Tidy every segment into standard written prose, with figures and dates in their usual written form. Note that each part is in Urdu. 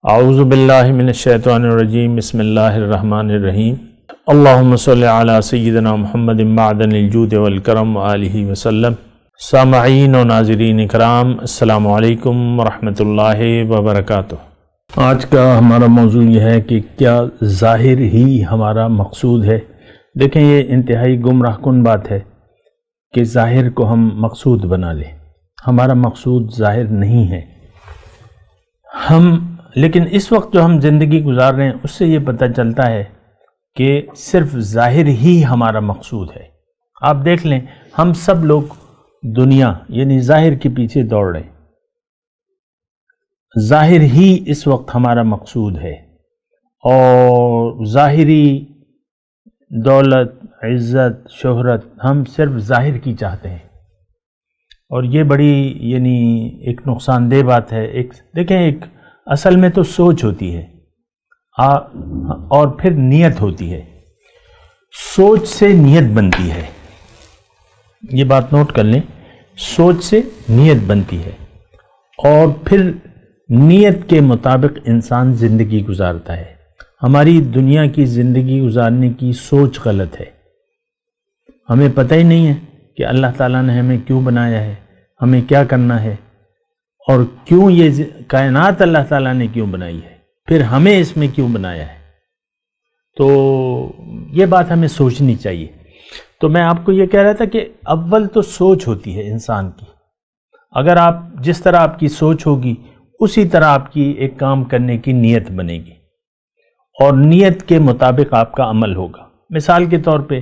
اعوذ باللہ من الشیطان الرجیم بسم اللہ الرحمن الرحیم اللہم صلی علی سیدنا محمد معدن الجود والکرم وآلہ وسلم۔ سامعین و ناظرین اکرام، السلام علیکم ورحمۃ اللہ وبرکاتہ۔ آج کا ہمارا موضوع یہ ہے کہ کیا ظاہر ہی ہمارا مقصود ہے؟ دیکھیں، یہ انتہائی گمراہ کن بات ہے کہ ظاہر کو ہم مقصود بنا لیں۔ ہمارا مقصود ظاہر نہیں ہے۔ لیکن اس وقت جو ہم زندگی گزار رہے ہیں اس سے یہ پتہ چلتا ہے کہ صرف ظاہر ہی ہمارا مقصود ہے۔ آپ دیکھ لیں، ہم سب لوگ دنیا یعنی ظاہر کے پیچھے دوڑ رہے ہیں۔ ظاہر ہی اس وقت ہمارا مقصود ہے، اور ظاہری دولت، عزت، شہرت ہم صرف ظاہر کی چاہتے ہیں، اور یہ بڑی ایک نقصان دہ بات ہے۔ دیکھیں، اصل میں تو سوچ ہوتی ہے اور پھر نیت ہوتی ہے۔ سوچ سے نیت بنتی ہے، یہ بات نوٹ کر لیں۔ سوچ سے نیت بنتی ہے، اور پھر نیت کے مطابق انسان زندگی گزارتا ہے۔ ہماری دنیا کی زندگی گزارنے کی سوچ غلط ہے۔ ہمیں پتہ ہی نہیں ہے کہ اللہ تعالیٰ نے ہمیں کیوں بنایا ہے، ہمیں کیا کرنا ہے، اور کیوں یہ کائنات اللہ تعالیٰ نے کیوں بنائی ہے، پھر ہمیں اس میں کیوں بنایا ہے۔ تو یہ بات ہمیں سوچنی چاہیے۔ تو میں آپ کو یہ کہہ رہا تھا کہ اول تو سوچ ہوتی ہے انسان کی۔ اگر جس طرح آپ کی سوچ ہوگی اسی طرح آپ کی ایک کام کرنے کی نیت بنے گی، اور نیت کے مطابق آپ کا عمل ہوگا۔ مثال کے طور پہ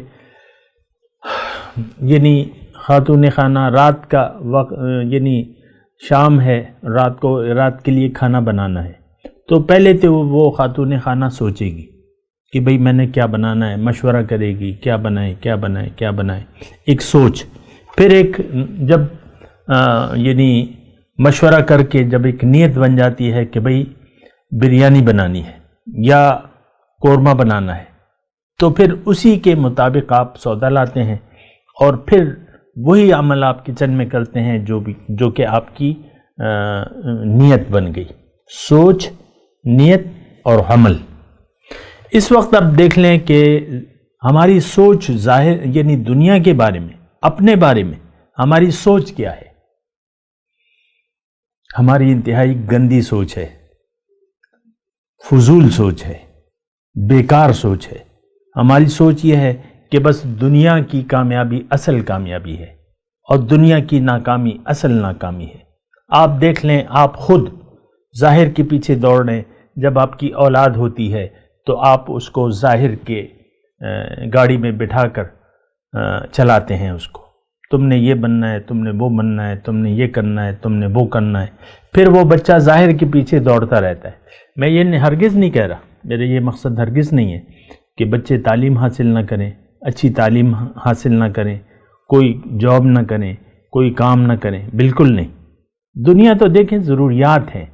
خاتون خانہ رات کا وقت، شام ہے، رات کے لیے کھانا بنانا ہے، تو پہلے تو وہ خاتون خانہ سوچے گی کہ بھئی میں نے کیا بنانا ہے، مشورہ کرے گی کیا بنائے، ایک سوچ۔ پھر جب مشورہ کر کے جب ایک نیت بن جاتی ہے کہ بھئی بریانی بنانی ہے یا قورمہ بنانا ہے، تو پھر اسی کے مطابق آپ سودا لاتے ہیں، اور پھر وہی عمل آپ کچن میں کرتے ہیں جو کہ آپ کی نیت بن گئی۔ سوچ، نیت اور عمل۔ اس وقت آپ دیکھ لیں کہ ہماری سوچ ظاہر دنیا کے بارے میں، اپنے بارے میں ہماری سوچ کیا ہے؟ ہماری انتہائی گندی سوچ ہے، فضول سوچ ہے، بیکار سوچ ہے۔ ہماری سوچ یہ ہے کہ بس دنیا کی کامیابی اصل کامیابی ہے، اور دنیا کی ناکامی اصل ناکامی ہے۔ آپ دیکھ لیں، آپ خود ظاہر کے پیچھے دوڑ رہے ہیں۔ جب آپ کی اولاد ہوتی ہے تو آپ اس کو ظاہر کے گاڑی میں بٹھا کر چلاتے ہیں اس کو، تم نے یہ بننا ہے، تم نے وہ بننا ہے، تم نے یہ کرنا ہے، تم نے وہ کرنا ہے۔ پھر وہ بچہ ظاہر کے پیچھے دوڑتا رہتا ہے۔ میں یہ ہرگز نہیں کہہ رہا، میرا یہ مقصد ہرگز نہیں ہے کہ بچے تعلیم حاصل نہ کریں، اچھی تعلیم حاصل نہ کریں، کوئی جاب نہ کریں، کوئی کام نہ کریں، بالکل نہیں۔ دنیا تو دیکھیں ضروریات ہیں،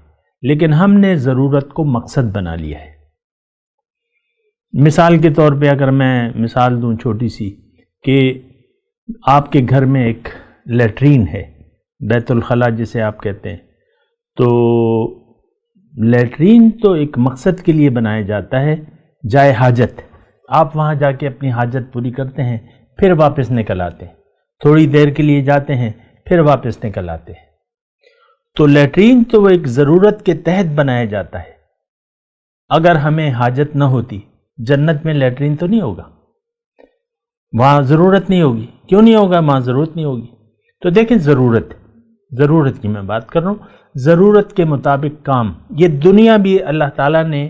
لیکن ہم نے ضرورت کو مقصد بنا لیا ہے۔ مثال کے طور پہ اگر میں مثال دوں چھوٹی سی، کہ آپ کے گھر میں ایک لیٹرین ہے، بیت الخلاء جسے آپ کہتے ہیں، تو لیٹرین تو ایک مقصد کے لیے بنایا جاتا ہے، جائے حاجت۔ آپ وہاں جا کے اپنی حاجت پوری کرتے ہیں، پھر واپس نکل آتے ہیں، تھوڑی دیر کے لیے جاتے ہیں، پھر واپس نکل آتے ہیں۔ تو لیٹرین تو وہ ایک ضرورت کے تحت بنایا جاتا ہے۔ اگر ہمیں حاجت نہ ہوتی، جنت میں لیٹرین تو نہیں ہوگا، وہاں ضرورت نہیں ہوگی۔ کیوں نہیں ہوگا؟ وہاں ضرورت نہیں ہوگی۔ تو دیکھیں، ضرورت کی میں بات کر رہا ہوں، ضرورت کے مطابق کام۔ یہ دنیا بھی اللہ تعالیٰ نے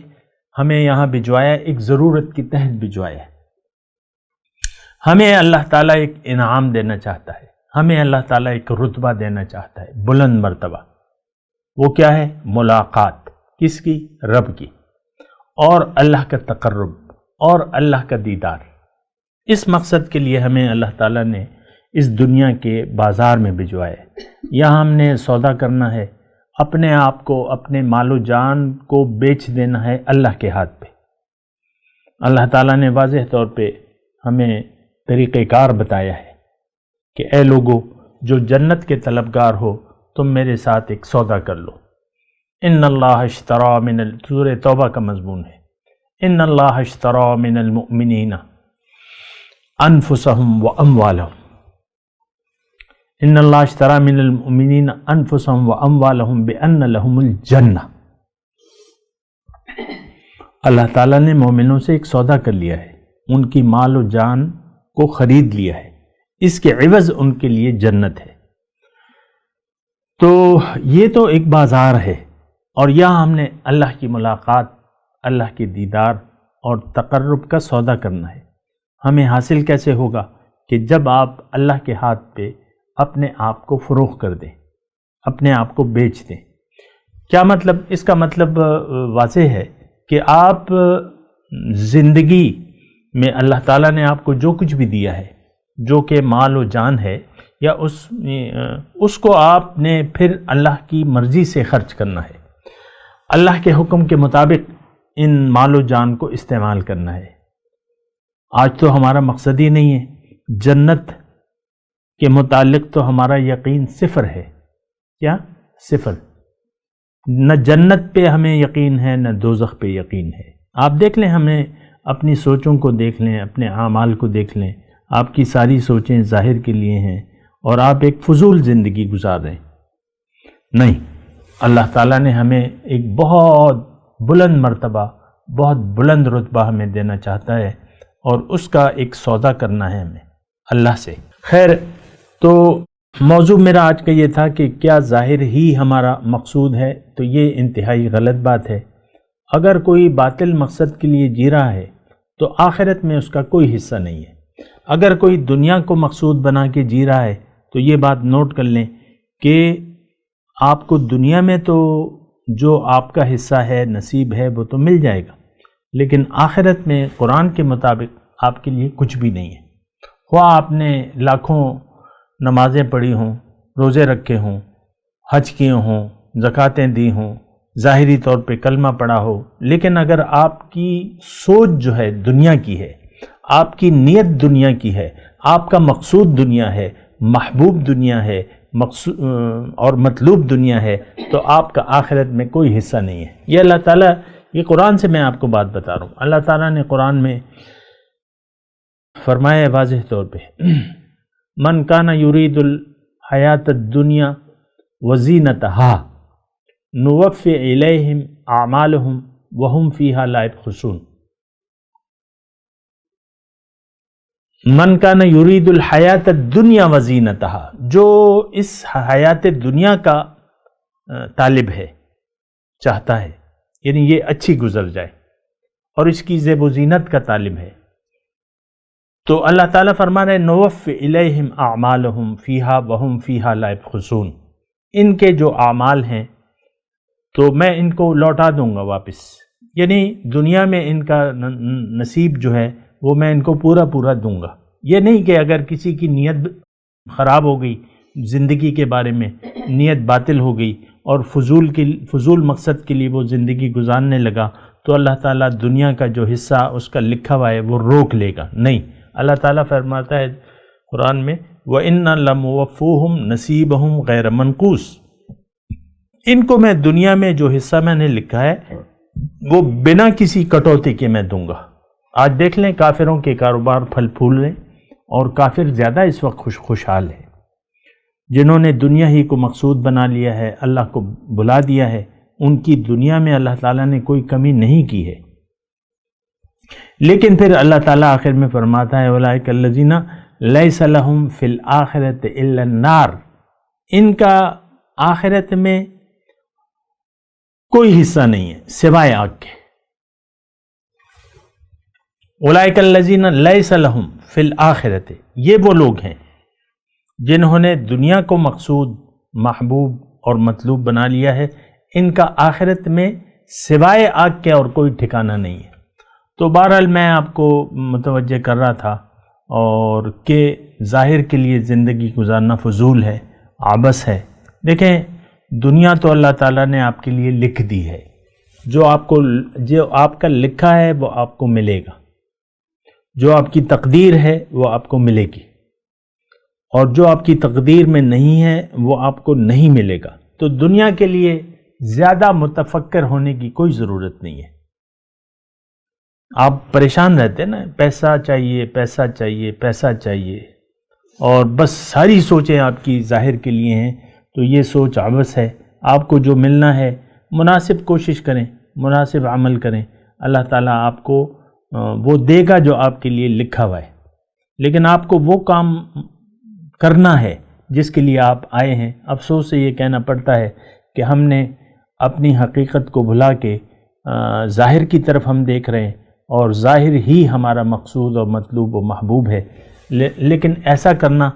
ہمیں یہاں بھجوایا، ایک ضرورت کے تحت بھجوایا ہے۔ ہمیں اللہ تعالیٰ ایک انعام دینا چاہتا ہے، ہمیں اللہ تعالیٰ ایک رتبہ دینا چاہتا ہے، بلند مرتبہ۔ وہ کیا ہے؟ ملاقات۔ کس کی؟ رب کی، اور اللہ کا تقرب، اور اللہ کا دیدار۔ اس مقصد کے لیے ہمیں اللہ تعالیٰ نے اس دنیا کے بازار میں بھجوایا ہے۔ یہاں ہم نے سودا کرنا ہے، اپنے آپ کو، اپنے مال و جان کو بیچ دینا ہے اللہ کے ہاتھ پہ۔ اللہ تعالیٰ نے واضح طور پہ ہمیں طریقہ کار بتایا ہے کہ اے لوگو، جو جنت کے طلبگار ہو، تم میرے ساتھ ایک سودا کر لو۔ ان اللہ اشترى من سورہ توبہ کا مضمون ہے، ان اللہ اشترى من المؤمنین انفسهم واموالهم، ان اللہ اشترى من المؤمنین انفسهم واموالهم بان لهم الجنہ۔ اللہ تعالیٰ نے مومنوں سے ایک سودا کر لیا ہے، ان کی مال و جان کو خرید لیا ہے، اس کے عوض ان کے لیے جنت ہے۔ تو یہ تو ایک بازار ہے، اور یہاں ہم نے اللہ کی ملاقات، اللہ کے دیدار اور تقرب کا سودا کرنا ہے۔ ہمیں حاصل کیسے ہوگا؟ کہ جب آپ اللہ کے ہاتھ پہ اپنے آپ کو فروخت کر دیں، اپنے آپ کو بیچ دیں۔ کیا مطلب؟ اس کا مطلب واضح ہے کہ آپ زندگی میں اللہ تعالیٰ نے آپ کو جو کچھ بھی دیا ہے، جو کہ مال و جان ہے، یا اس کو آپ نے پھر اللہ کی مرضی سے خرچ کرنا ہے، اللہ کے حکم کے مطابق ان مال و جان کو استعمال کرنا ہے۔ آج تو ہمارا مقصد ہی نہیں ہے، جنت کے متعلق تو ہمارا یقین صفر ہے۔ کیا؟ صفر۔ نہ جنت پہ ہمیں یقین ہے، نہ دوزخ پہ یقین ہے۔ آپ دیکھ لیں، ہمیں اپنی سوچوں کو دیکھ لیں، اپنے اعمال کو دیکھ لیں، آپ کی ساری سوچیں ظاہر کے لیے ہیں اور آپ ایک فضول زندگی گزار رہے ہیں۔ نہیں، اللہ تعالیٰ نے ہمیں ایک بہت بلند مرتبہ، بہت بلند رتبہ ہمیں دینا چاہتا ہے، اور اس کا ایک سودا کرنا ہے ہمیں اللہ سے۔ خیر، تو موضوع میرا آج کا یہ تھا کہ کیا ظاہر ہی ہمارا مقصود ہے؟ تو یہ انتہائی غلط بات ہے۔ اگر کوئی باطل مقصد کے لیے جی رہا ہے تو آخرت میں اس کا کوئی حصہ نہیں ہے۔ اگر کوئی دنیا کو مقصود بنا کے جی رہا ہے تو یہ بات نوٹ کر لیں کہ آپ کو دنیا میں تو جو آپ کا حصہ ہے، نصیب ہے، وہ تو مل جائے گا، لیکن آخرت میں قرآن کے مطابق آپ کے لیے کچھ بھی نہیں ہے۔ خواہ آپ نے لاکھوں نمازیں پڑھی ہوں، روزے رکھے ہوں، حج کیے ہوں، زکوٰتیں دی ہوں، ظاہری طور پہ کلمہ پڑھا ہو، لیکن اگر آپ کی سوچ جو ہے دنیا کی ہے، آپ کی نیت دنیا کی ہے، آپ کا مقصود دنیا ہے، محبوب دنیا ہے، اور مطلوب دنیا ہے، تو آپ کا آخرت میں کوئی حصہ نہیں ہے۔ یہ اللہ تعالیٰ، یہ قرآن سے میں آپ کو بات بتا رہا ہوں۔ اللہ تعالیٰ نے قرآن میں فرمایا ہے واضح طور پہ، من کان یرید الحیات الدنیا وزینتہا نوفی الیہم اعمالہم وہم فیہا لا یبخسون۔ من کان یرید الحیات الدنیا وزینتہا، جو اس حیات دنیا کا طالب ہے، چاہتا ہے، یعنی یہ اچھی گزر جائے اور اس کی زیب و زینت کا طالب ہے، تو اللہ تعالیٰ فرما رہے نوفی الیہم اعمالہم فیہا وہم فیہا لا یبخسون، ان کے جو اعمال ہیں تو میں ان کو لوٹا دوں گا واپس، یعنی دنیا میں ان کا نصیب جو ہے وہ میں ان کو پورا پورا دوں گا۔ یہ نہیں کہ اگر کسی کی نیت خراب ہو گئی، زندگی کے بارے میں نیت باطل ہو گئی اور فضول مقصد کے لیے وہ زندگی گزارنے لگا، تو اللہ تعالیٰ دنیا کا جو حصہ اس کا لکھا ہوا ہے وہ روک لے گا۔ نہیں، اللہ تعالیٰ فرماتا ہے قرآن میں وَإِنَّ لَمُوَفُّوهُمْ نَصِيبَهُمْ غَيْرَ مَنْقُوصٍ، ان کو میں دنیا میں جو حصہ میں نے لکھا ہے وہ بنا کسی کٹوتی کے میں دوں گا۔ آج دیکھ لیں کافروں کے کاروبار پھل پھول رہے، اور کافر زیادہ اس وقت خوشحال ہے۔ جنہوں نے دنیا ہی کو مقصود بنا لیا ہے، اللہ کو بلا دیا ہے، ان کی دنیا میں اللہ تعالیٰ نے کوئی کمی نہیں کی ہے۔ لیکن پھر اللہ تعالیٰ آخر میں فرماتا ہے اولئک الذین لیس لہم فی الآخرۃ الا النار، ان کا آخرت میں کوئی حصہ نہیں ہے سوائے آگ کے۔ اولئک الذین لیس لہم فی الآخرۃ، یہ وہ لوگ ہیں جنہوں نے دنیا کو مقصود، محبوب اور مطلوب بنا لیا ہے، ان کا آخرت میں سوائے آگ کے اور کوئی ٹھکانہ نہیں ہے۔ تو بہرحال میں آپ کو متوجہ کر رہا تھا اور کہ ظاہر کے لیے زندگی گزارنا فضول ہے، عبث ہے۔ دیکھیں، دنیا تو اللہ تعالیٰ نے آپ کے لیے لکھ دی ہے، جو آپ کا لکھا ہے وہ آپ کو ملے گا، جو آپ کی تقدیر ہے وہ آپ کو ملے گی، اور جو آپ کی تقدیر میں نہیں ہے وہ آپ کو نہیں ملے گا۔ تو دنیا کے لیے زیادہ متفکر ہونے کی کوئی ضرورت نہیں ہے۔ آپ پریشان رہتے ہیں نا، پیسہ چاہیے پیسہ چاہیے پیسہ چاہیے، اور بس ساری سوچیں آپ کی ظاہر کے لیے ہیں، تو یہ سوچ عبث ہے۔ آپ کو جو ملنا ہے مناسب کوشش کریں، مناسب عمل کریں، اللہ تعالیٰ آپ کو وہ دے گا جو آپ کے لیے لکھا ہوا ہے۔ لیکن آپ کو وہ کام کرنا ہے جس کے لیے آپ آئے ہیں۔ افسوس سے یہ کہنا پڑتا ہے کہ ہم نے اپنی حقیقت کو بھلا کے ظاہر کی طرف ہم دیکھ رہے ہیں، اور ظاہر ہی ہمارا مقصود اور مطلوب و محبوب ہے، لیکن ایسا کرنا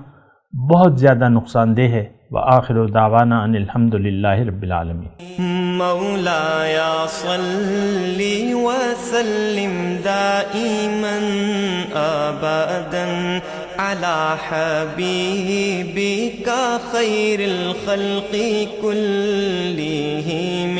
بہت زیادہ نقصان دہ ہے۔ وآخر دعوانا ان الحمد للہ رب العالمین۔ مولاي صل وسلم دائما ابدا على حبيبك خير الخلق كلهم